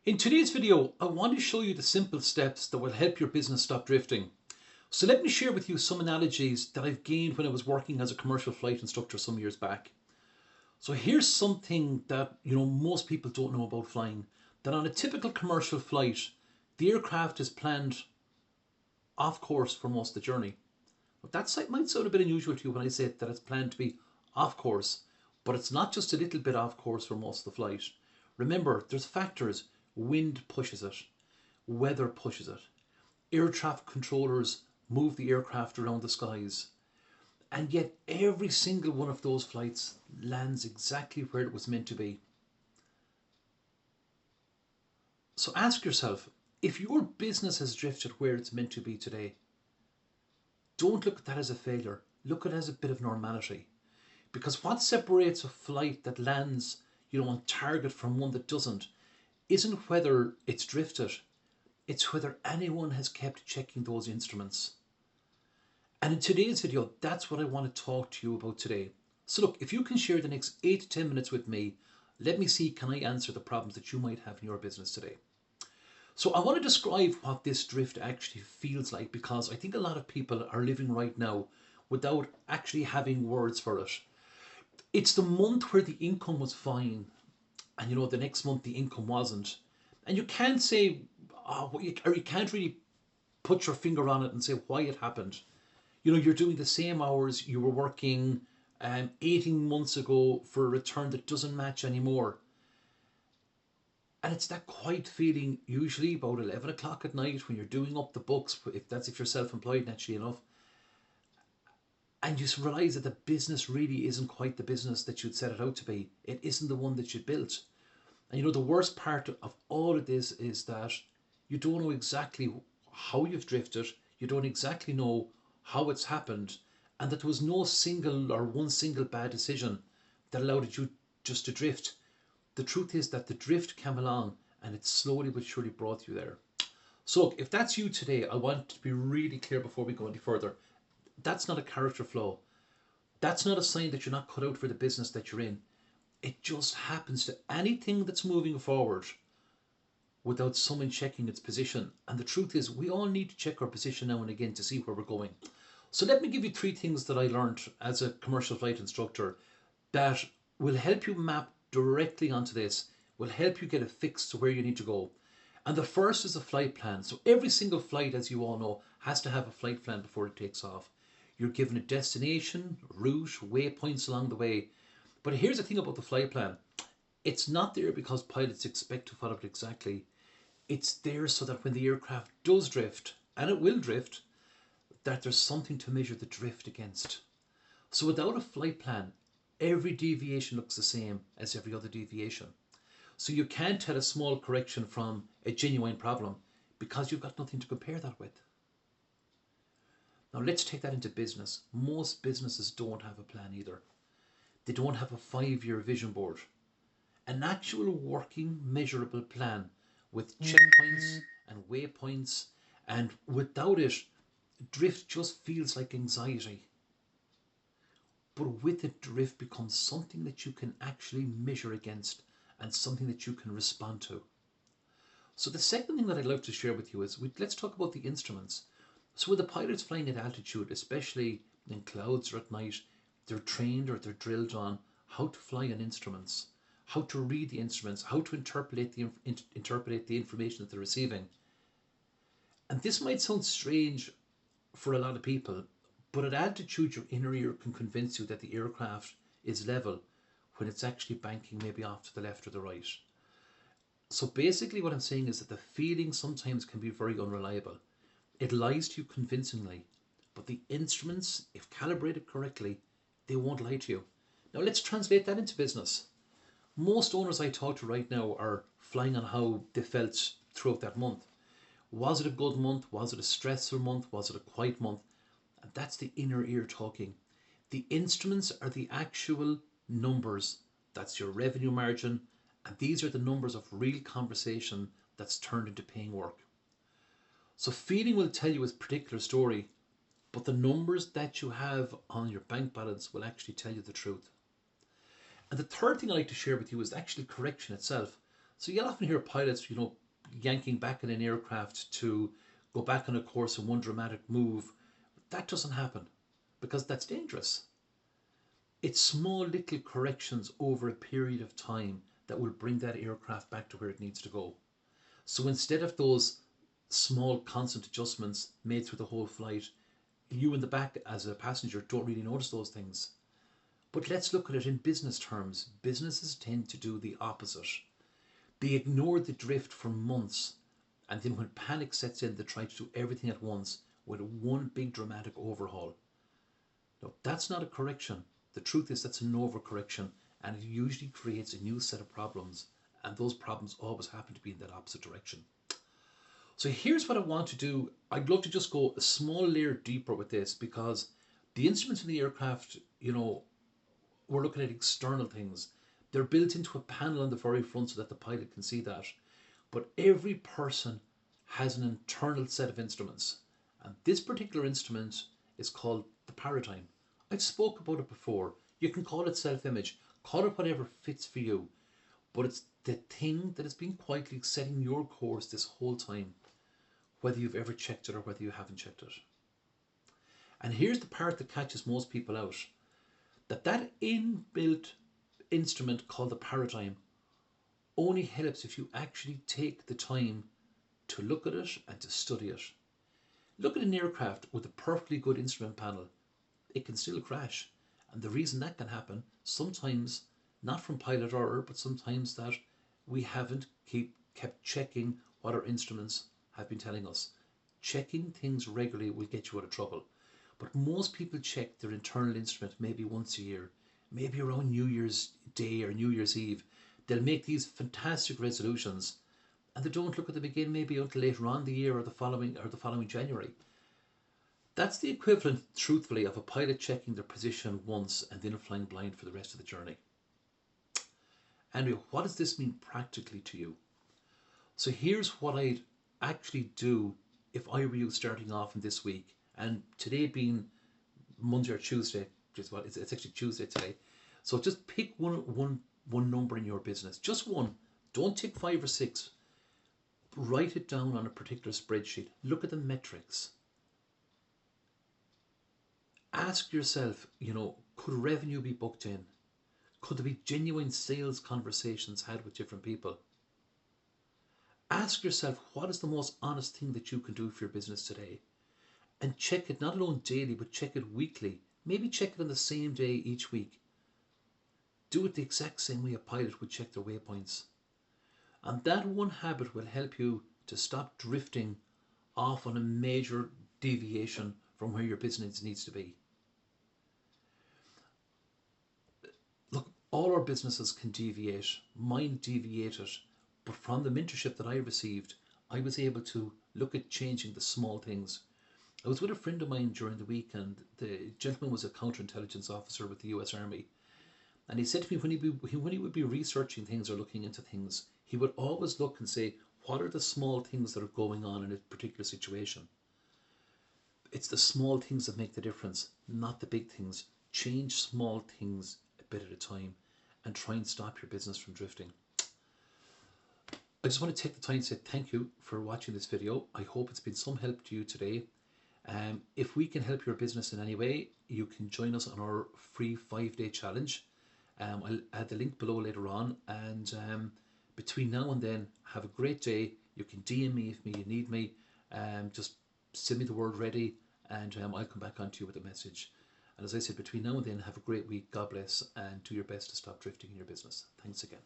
In today's video, I want to show you the simple steps that will help your business stop drifting. So let me share with you some analogies that I've gained when I was working as a commercial flight instructor some years back. So here's something that most people don't know about flying. That on a typical commercial flight, the aircraft is planned off course for most of the journey. But that might sound a bit unusual to you when I say that it's planned to be off course, but it's not just a little bit off course for most of the flight. Remember, there's factors. Wind pushes it, weather pushes it, air traffic controllers move the aircraft around the skies, and yet every single one of those flights lands exactly where it was meant to be. So ask yourself, if your business has drifted where it's meant to be today, don't look at that as a failure. Look at it as a bit of normality. Because what separates a flight that lands, on target from one that doesn't isn't whether it's drifted, it's whether anyone has kept checking those instruments. And in today's video, that's what I want to talk to you about today. So look, if you can share the next 8 to 10 minutes with me, let me see, can I answer the problems that you might have in your business today? So I want to describe what this drift actually feels like, because I think a lot of people are living right now without actually having words for it. It's the month where the income was fine, and the next month the income wasn't. And you can't say, or you can't really put your finger on it and say why it happened. You're doing the same hours you were working 18 months ago for a return that doesn't match anymore. And it's that quiet feeling, usually about 11 o'clock at night when you're doing up the books, if you're self-employed, naturally enough, and you realise that the business really isn't quite the business that you'd set it out to be. It isn't the one that you built. And the worst part of all of this is that you don't know exactly how you've drifted, you don't exactly know how it's happened, and that there was no single or one single bad decision that allowed you just to drift. The truth is that the drift came along and it slowly but surely brought you there. So if that's you today, I want to be really clear before we go any further. That's not a character flaw. That's not a sign that you're not cut out for the business that you're in. It just happens to anything that's moving forward without someone checking its position. And the truth is, we all need to check our position now and again to see where we're going. So let me give you 3 things that I learned as a commercial flight instructor that will help you map directly onto this, will help you get a fix to where you need to go. And the first is a flight plan. So every single flight, as you all know, has to have a flight plan before it takes off. You're given a destination, route, waypoints along the way. But here's the thing about the flight plan. It's not there because pilots expect to follow it exactly. It's there so that when the aircraft does drift, and it will drift, that there's something to measure the drift against. So without a flight plan, every deviation looks the same as every other deviation. So you can't tell a small correction from a genuine problem because you've got nothing to compare that with. Now let's take that into business. Most businesses don't have a plan either. They don't have a 5-year vision board. An actual working, measurable plan with checkpoints and waypoints, and without it, drift just feels like anxiety. But with it, drift becomes something that you can actually measure against and something that you can respond to. So the second thing that I'd like to share with you is, let's talk about the instruments. So with the pilots flying at altitude, especially in clouds or at night, they're trained or they're drilled on how to fly on instruments, how to read the instruments, how to interpret the information that they're receiving. And this might sound strange for a lot of people, but at altitude your inner ear can convince you that the aircraft is level when it's actually banking maybe off to the left or the right. So basically what I'm saying is that the feeling sometimes can be very unreliable. It lies to you convincingly, but the instruments, if calibrated correctly, they won't lie to you. Now let's translate that into business. Most owners I talk to right now are flying on how they felt throughout that month. Was it a good month? Was it a stressful month? Was it a quiet month? And that's the inner ear talking. The instruments are the actual numbers. That's your revenue margin. And these are the numbers of real conversation that's turned into paying work. So feeling will tell you a particular story, but the numbers that you have on your bank balance will actually tell you the truth. And the third thing I'd like to share with you is actually correction itself. So you'll often hear pilots, yanking back in an aircraft to go back on a course in one dramatic move. That doesn't happen because that's dangerous. It's small little corrections over a period of time that will bring that aircraft back to where it needs to go. So instead of those small constant adjustments made through the whole flight, you in the back as a passenger don't really notice those things. But let's look at it in business terms. Businesses tend to do the opposite. They ignore the drift for months, and then when panic sets in, they try to do everything at once with one big dramatic overhaul. Now, that's not a correction. The truth is that's an overcorrection, and it usually creates a new set of problems, and those problems always happen to be in that opposite direction. So here's what I want to do. I'd love to just go a small layer deeper with this, because the instruments in the aircraft, we're looking at external things. They're built into a panel on the very front so that the pilot can see that. But every person has an internal set of instruments. And this particular instrument is called the paradigm. I've spoke about it before. You can call it self-image, call it whatever fits for you. But it's the thing that has been quietly setting your course this whole time, whether you've ever checked it or whether you haven't checked it. And here's the part that catches most people out. That inbuilt instrument called the paradigm only helps if you actually take the time to look at it and to study it. Look at an aircraft with a perfectly good instrument panel. It can still crash. And the reason that can happen, sometimes not from pilot error, but sometimes that we haven't kept checking what our instruments have been telling us. Checking things regularly will get you out of trouble. But most people check their internal instrument maybe once a year, maybe around New Year's Day or New Year's Eve. They'll make these fantastic resolutions, and they don't look at them again maybe until later on the year or the following January. That's the equivalent, truthfully, of a pilot checking their position once and then flying blind for the rest of the journey. Anyway, what does this mean practically to you? So here's what I'd actually do if I were you starting off in this week, and today being Monday or Tuesday, it's actually Tuesday today. So just pick one number in your business, just one. Don't take 5 or 6. Write it down on a particular spreadsheet. Look at the metrics. Ask yourself, could revenue be booked in? Could there be genuine sales conversations had with different people? Ask yourself, what is the most honest thing that you can do for your business today? And check it not alone daily, but check it weekly. Maybe check it on the same day each week. Do it the exact same way a pilot would check their waypoints. And that one habit will help you to stop drifting off on a major deviation from where your business needs to be. Look, all our businesses can deviate. Mine deviated. But from the mentorship that I received, I was able to look at changing the small things. I was with a friend of mine during the week, and the gentleman was a counterintelligence officer with the US Army. And he said to me, when he would be researching things or looking into things, he would always look and say, what are the small things that are going on in a particular situation? It's the small things that make the difference, not the big things. Change small things a bit at a time and try and stop your business from drifting. I just want to take the time to say thank you for watching this video. I hope it's been some help to you today. If we can help your business in any way, you can join us on our free 5-day challenge. I'll add the link below later on, and between now and then, have a great day. You can DM me if you need me. Just send me the word ready, and I'll come back on to you with a message. And as I said, between now and then, have a great week. God bless, and do your best to stop drifting in your business. Thanks again.